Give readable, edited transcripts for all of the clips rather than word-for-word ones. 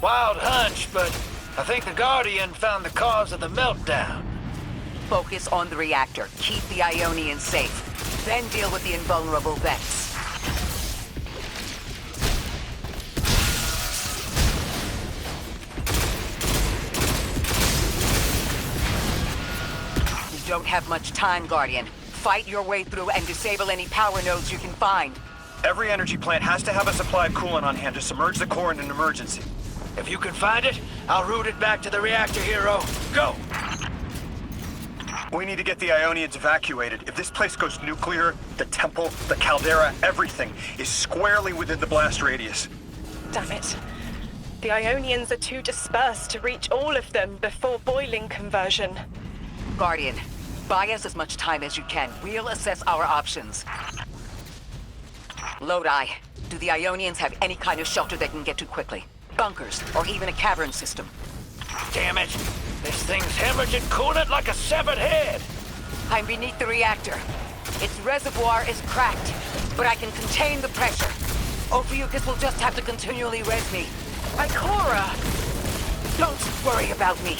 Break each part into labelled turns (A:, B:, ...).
A: Wild hunch, but I think the Guardian found the cause of the meltdown.
B: Focus on the reactor. Keep the Ionians safe. Then deal with the invulnerable vets. You don't have much time, Guardian. Fight your way through and disable any power nodes you can find.
C: Every energy plant has to have a supply of coolant on hand to submerge the core in an emergency.
A: If you can find it, I'll route it back to the reactor, Hero. Go!
C: We need to get the Ionians evacuated. If this place goes nuclear, the temple, the caldera, everything is squarely within the blast radius.
D: Damn it. The Ionians are too dispersed to reach all of them before boiling conversion.
B: Guardian, buy us as much time as you can. We'll assess our options. Lodi, do the Ionians have any kind of shelter they can get to quickly? Bunkers, or even a cavern system?
A: Damn it! This thing's hemorrhaging coolant like a severed head!
B: I'm beneath the reactor. Its reservoir is cracked, but I can contain the pressure. Ophiuchus will just have to continually res me.
D: Ikora!
B: Don't worry about me.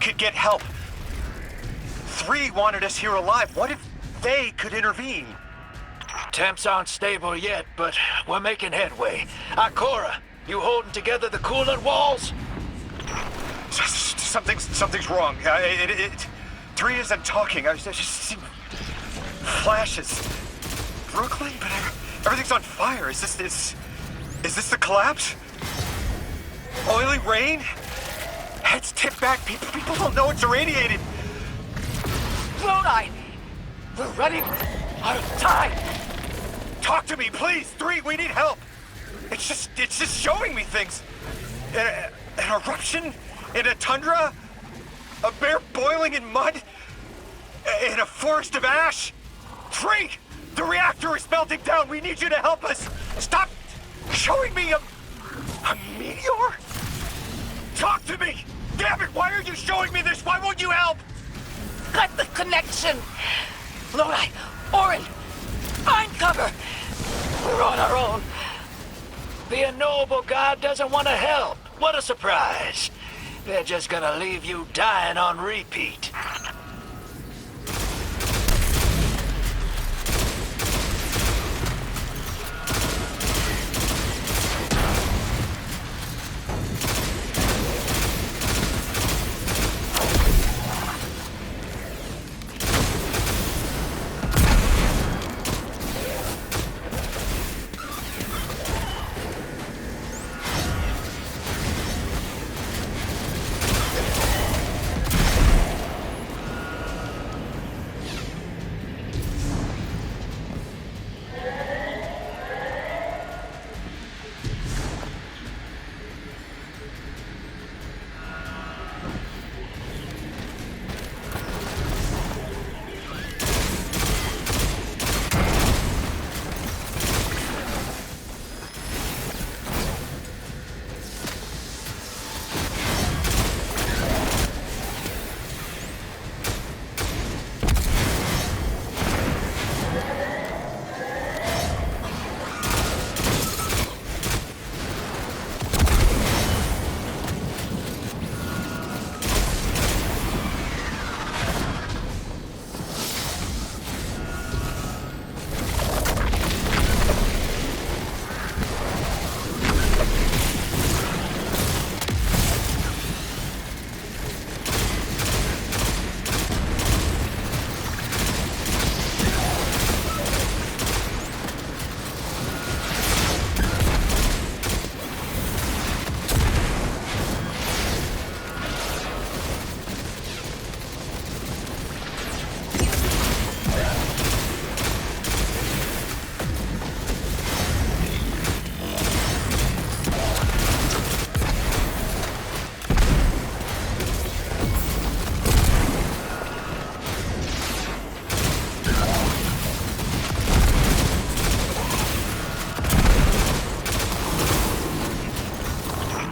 C: could get help. 3 wanted us here alive. What if they could intervene?
A: Temps aren't stable yet, but we're making headway. Ikora, You holding together the coolant walls?
C: Something's wrong. 3 isn't talking. I just see flashes. Brooklyn, but everything's on fire. Is this the collapse? Oily rain? Heads tipped back. People don't know it's irradiated.
B: Lodi! We're running out of time!
C: Talk to me, please. 3, we need help. It's just showing me things. An eruption in a tundra, a bear boiling in mud, in a forest of ash. 3, the reactor is melting down. We need you to help us. Stop showing me a meteor. Talk to me. Damn it! Why are you showing me this? Why won't you help?
B: Cut the connection! Lodi! Orin! Find cover! We're on our own.
A: The unknowable god doesn't want to help. What a surprise. They're just gonna leave you dying on repeat.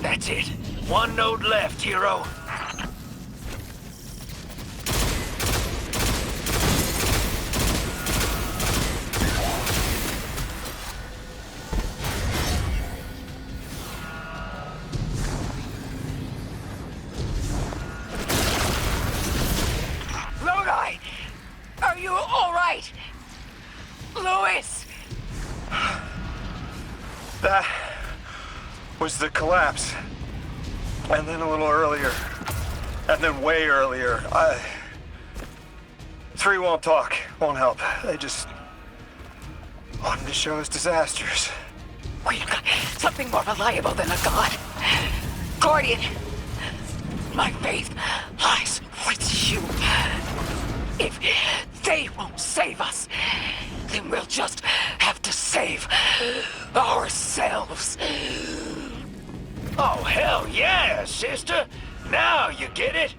A: That's it. One node left, hero.
B: Lodi! Are you all right? Louis!
C: That was the collapse. And then a little earlier. And then way earlier. 3 won't talk, won't help. They just wanted to show us disasters.
B: We've got something more reliable than a god. Guardian, my faith lies with you. If they won't save us, then we'll just have to save ourselves.
A: Oh, hell yeah, sister. Now you get it.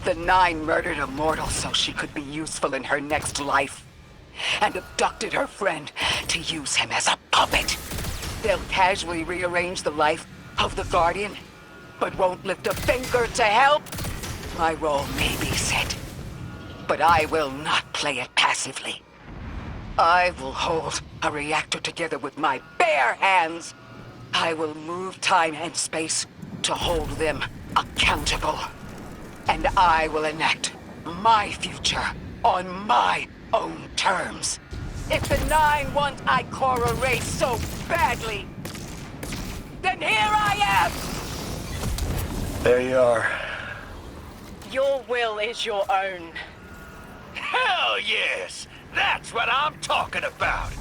B: The Nine murdered a mortal so she could be useful in her next life, and abducted her friend to use him as a puppet. They'll casually rearrange the life of the Guardian, but won't lift a finger to help. My role may be set, but I will not play it passively. I will hold a reactor together with my bare hands. I will move time and space to hold them accountable. And I will enact my future on my own terms. If the Nine want Ikora race so badly, then here I am!
C: There you are.
D: Your will is your own.
A: Hell yes! That's what I'm talking about!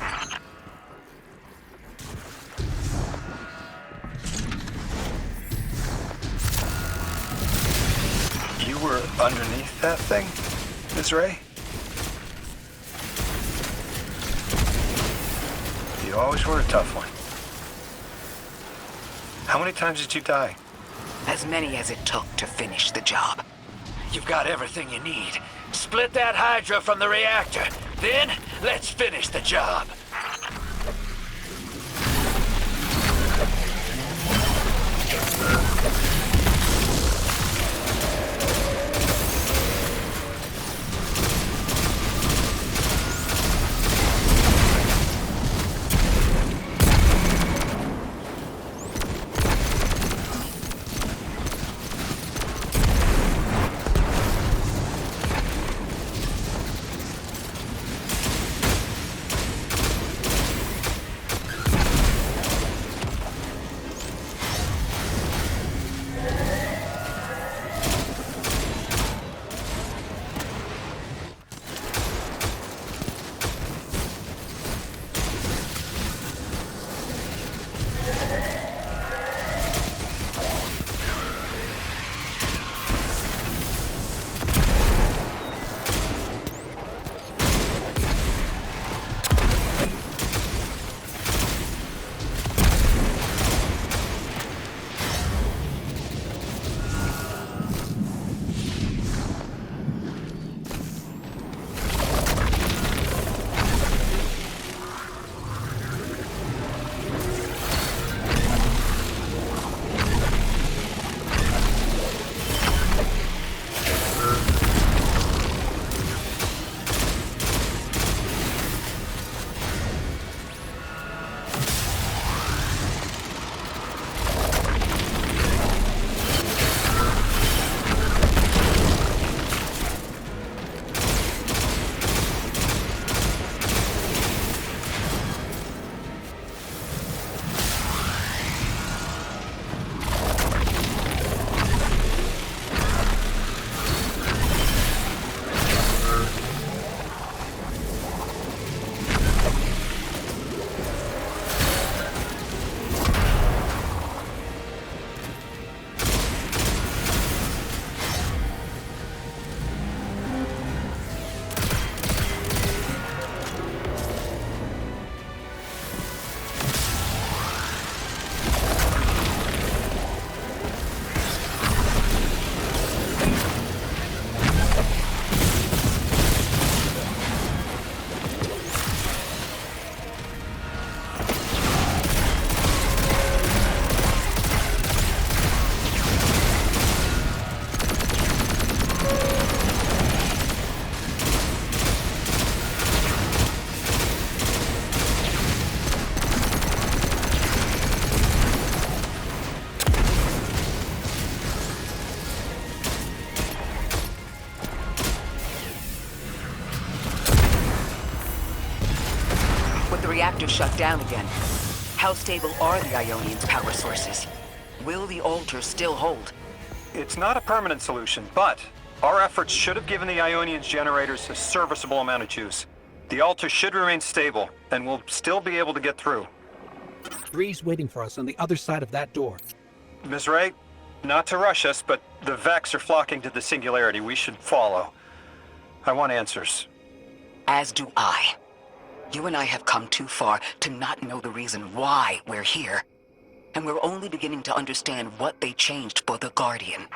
C: You were underneath that thing, Ms. Ray? You always were a tough one. How many times did you die?
B: As many as it took to finish the job.
A: You've got everything you need. Split that Hydra from the reactor. Then, let's finish the job.
B: Reactor shut down again. How stable are the Ionians' power sources? Will the altar still hold?
C: It's not a permanent solution, but our efforts should have given the Ionians generators a serviceable amount of juice. The altar should remain stable, and we'll still be able to get through.
E: Three's waiting for us on the other side of that door.
C: Ms. Ray, not to rush us, but the Vex are flocking to the singularity. We should follow. I want answers.
B: As do I. You and I have come too far to not know the reason why we're here. And we're only beginning to understand what they changed for the Guardian.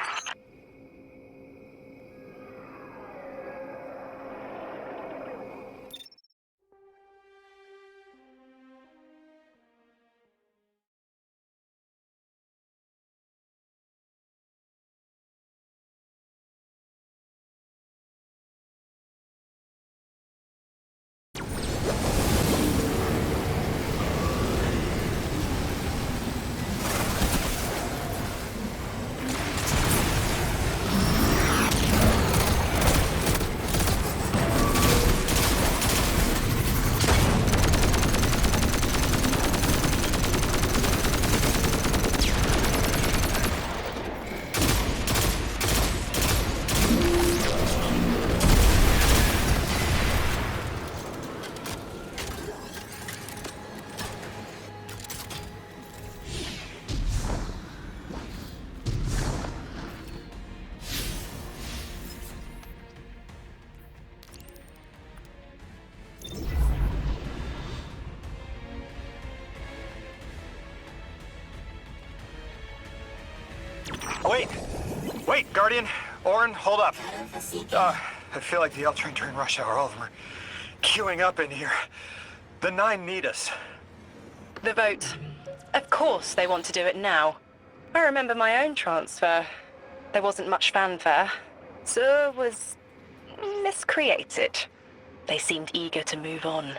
C: Wait, Guardian. Orin, hold up. I feel like the L train during rush hour. All of them are queuing up in here. The 9 need us.
D: The vote. Of course they want to do it now. I remember my own transfer. There wasn't much fanfare. So was miscreated. They seemed eager to move on.